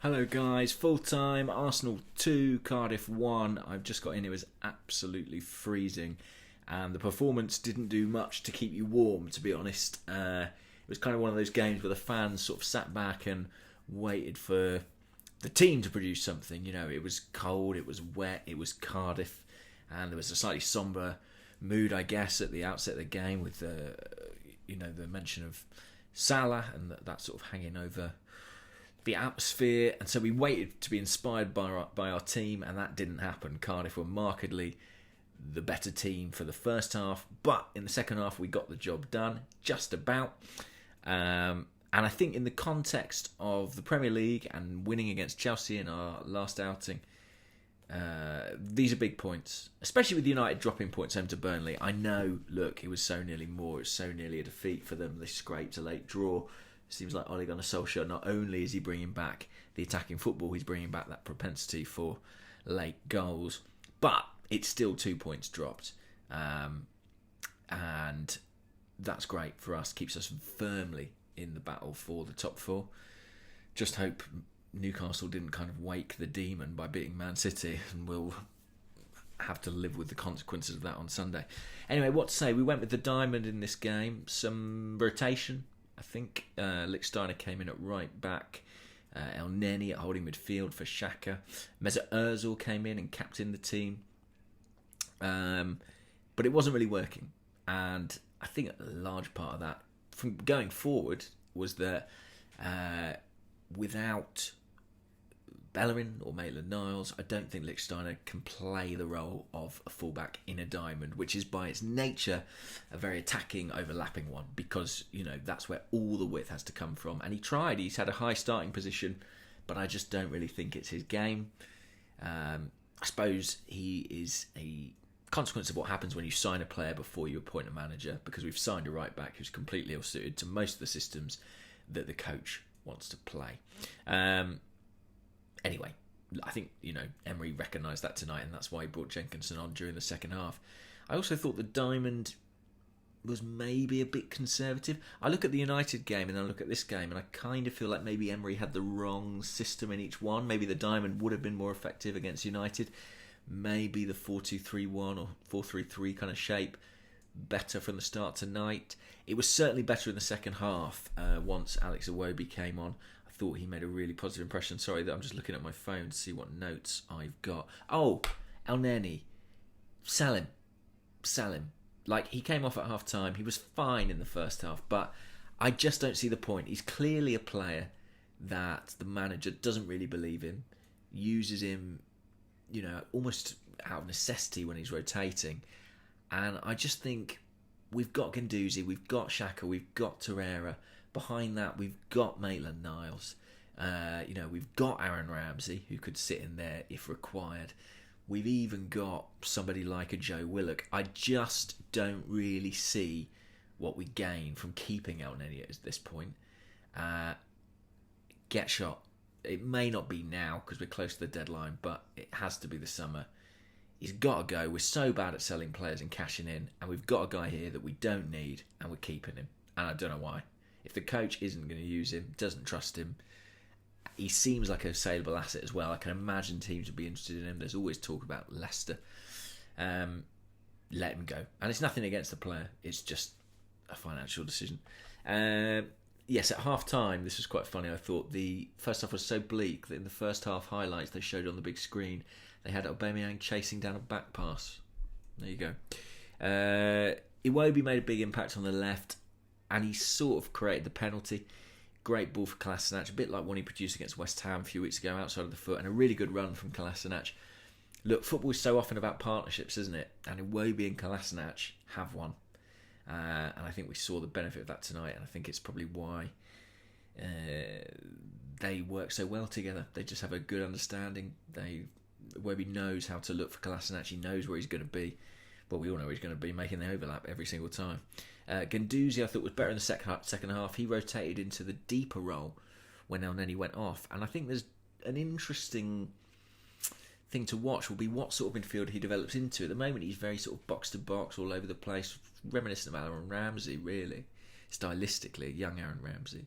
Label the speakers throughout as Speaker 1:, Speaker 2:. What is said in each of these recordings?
Speaker 1: Hello guys, full time, Arsenal 2, Cardiff 1. I've just got in, it was absolutely freezing and the performance didn't do much to keep you warm, to be honest. It was kind of one of those games where the fans sort of sat back and waited for the team to produce something. You know, it was cold, it was wet, it was Cardiff, and there was a slightly sombre mood, I guess, at the outset of the game with the mention of Salah and that sort of hanging over the atmosphere, and so we waited to be inspired by our team, and that didn't happen. Cardiff were markedly the better team for the first half, but in the second half we got the job done, just about. And I think in the context of the Premier League and winning against Chelsea in our last outing, these are big points, especially with United dropping points home to Burnley. I know, look, it was so nearly more, it was so nearly a defeat for them. They scraped a late draw. Seems like Ole Gunnar Solskjaer, not only is he bringing back the attacking football, he's bringing back that propensity for late goals. But it's still 2 points dropped. And that's great for us. Keeps us firmly in the battle for the top four. Just hope Newcastle didn't kind of wake the demon by beating Man City, and we'll have to live with the consequences of that on Sunday. Anyway, what to say? We went with the diamond in this game. Some rotation. I think Lichtsteiner came in at right back, El Neni at holding midfield for Xhaka. Mesut Ozil came in and captained the team. But it wasn't really working. And I think a large part of that, from going forward, was that without Bellerin or Maitland-Niles, I don't think Lichtsteiner can play the role of a fullback in a diamond, which is by its nature a very attacking, overlapping one, because, you know, that's where all the width has to come from. And he tried, he's had a high starting position, but I just don't really think it's his game. I suppose he is a consequence of what happens when you sign a player before you appoint a manager, because we've signed a right back who's completely ill-suited to most of the systems that the coach wants to play. Anyway, I think, Emery recognised that tonight, and that's why he brought Jenkinson on during the second half. I also thought the diamond was maybe a bit conservative. I look at the United game and I look at this game, and I kind of feel like maybe Emery had the wrong system in each one. Maybe the diamond would have been more effective against United. Maybe the 4-2-3-1 or 4-3-3 kind of shape better from the start tonight. It was certainly better in the second half once Alex Iwobi came on. I thought he made a really positive impression. Sorry that I'm just looking at my phone to see what notes I've got. Oh, El Neni. Sell him. Like, he came off at half time. He was fine in the first half, but I just don't see the point. He's clearly a player that the manager doesn't really believe in. Uses him, almost out of necessity when he's rotating. And I just think we've got Guendouzi, we've got Xhaka, we've got Torreira. Behind that, we've got Maitland-Niles. We've got Aaron Ramsey, who could sit in there if required. We've even got somebody like a Joe Willock. I just don't really see what we gain from keeping El Neni at this point. Get shot. It may not be now because we're close to the deadline, but it has to be the summer. He's got to go. We're so bad at selling players and cashing in, and we've got a guy here that we don't need, and we're keeping him. And I don't know why. If the coach isn't going to use him, doesn't trust him, he seems like a saleable asset as well. I can imagine teams would be interested in him. There's always talk about Leicester. Let him go. And it's nothing against the player. It's just a financial decision. Yes, at half-time, this was quite funny. I thought the first half was so bleak that in the first half highlights they showed on the big screen, they had Aubameyang chasing down a back pass. There you go. Iwobi made a big impact on the left, and he sort of created the penalty. Great ball for Kolasinac, a bit like one he produced against West Ham a few weeks ago, outside of the foot, and a really good run from Kolasinac. Look, football is so often about partnerships, isn't it? And Iwobi and Kolasinac have one. And I think we saw the benefit of that tonight, and I think it's probably why they work so well together. They just have a good understanding. Iwobi knows how to look for Kolasinac. He knows where he's going to be. Well, we all know where he's going to be, making the overlap every single time. Guendouzi, I thought, was better in the second half. He rotated into the deeper role when El Neni went off. And I think there's an interesting thing to watch will be what sort of midfield he develops into. At the moment, he's very sort of box-to-box, all over the place, reminiscent of Aaron Ramsey, really, stylistically, young Aaron Ramsey.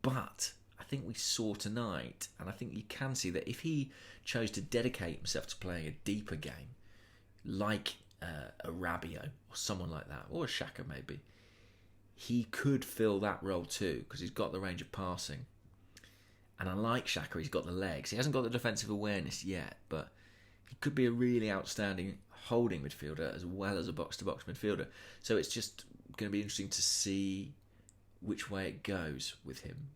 Speaker 1: But I think we saw tonight, and I think you can see that if he chose to dedicate himself to playing a deeper game, like a Rabiot or someone like that, or a Xhaka maybe, he could fill that role too, because he's got the range of passing. And unlike Xhaka, he's got the legs. He hasn't got the defensive awareness yet, but he could be a really outstanding holding midfielder as well as a box-to-box midfielder. So it's just going to be interesting to see which way it goes with him.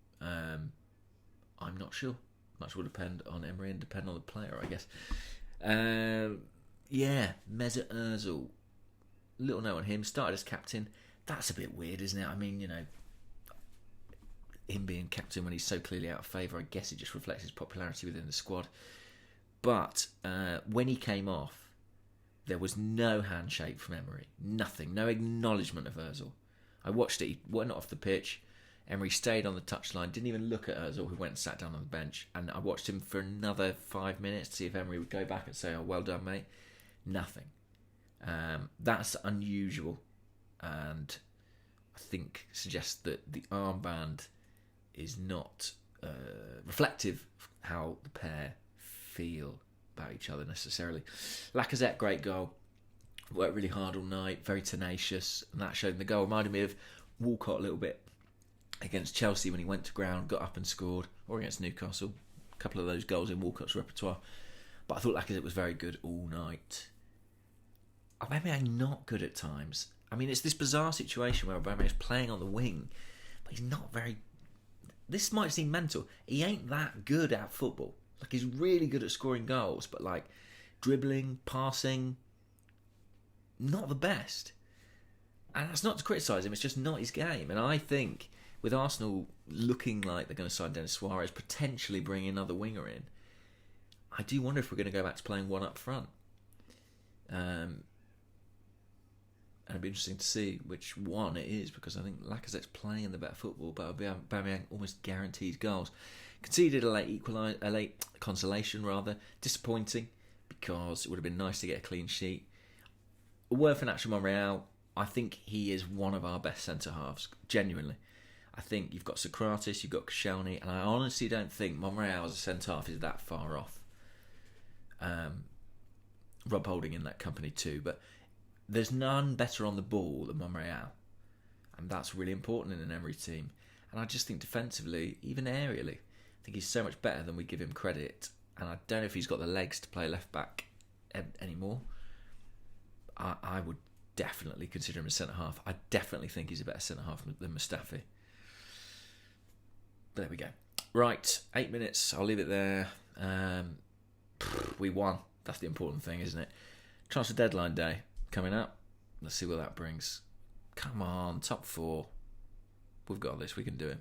Speaker 1: I'm not sure. Much will depend on Emery and depend on the player, I guess. Mesut Ozil. Little note on him. Started as captain. That's a bit weird, isn't it? I mean, him being captain when he's so clearly out of favour, I guess it just reflects his popularity within the squad. But when he came off, there was no handshake from Emery. Nothing. No acknowledgement of Ozil. I watched it. He went off the pitch. Emery stayed on the touchline, didn't even look at Ozil, who went and sat down on the bench. And I watched him for another 5 minutes to see if Emery would go back and say, "Oh, well done, mate." Nothing. That's unusual. And I think suggests that the armband is not reflective of how the pair feel about each other necessarily. Lacazette, great goal. Worked really hard all night, very tenacious, and that showed in the goal. Reminded me of Walcott a little bit against Chelsea when he went to ground, got up and scored, or against Newcastle. A couple of those goals in Walcott's repertoire. But I thought Lacazette was very good all night. Aubameyang not good at times. I mean, it's this bizarre situation where Aubameyang is playing on the wing, but he's not very... This might seem mental. He ain't that good at football. Like, he's really good at scoring goals, but like dribbling, passing, not the best. And that's not to criticise him, it's just not his game. And I think with Arsenal looking like they're going to sign Denis Suarez, potentially bring another winger in, I do wonder if we're going to go back to playing one up front. And it'd be interesting to see which one it is, because I think Lacazette's playing the better football, but Aubameyang almost guarantees goals. Conceded a late consolation rather. Disappointing, because it would have been nice to get a clean sheet. A word for Nacho Monreal. I think he is one of our best centre-halves, genuinely. I think you've got Socrates, you've got Koscielny, and I honestly don't think Monreal as a centre-half is that far off. Rob Holding in that company too, but there's none better on the ball than Monreal, and that's really important in an Emery team. And I just think defensively, even aerially, I think he's so much better than we give him credit. And I don't know if he's got the legs to play left back anymore. I would definitely consider him a centre half. I definitely think he's a better centre half than Mustafi. But there we go. Right, 8 minutes. I'll leave it there. We won. That's the important thing, isn't it? Transfer deadline day coming up. Let's see what that brings. Come on, top 4. We've got this. We can do it.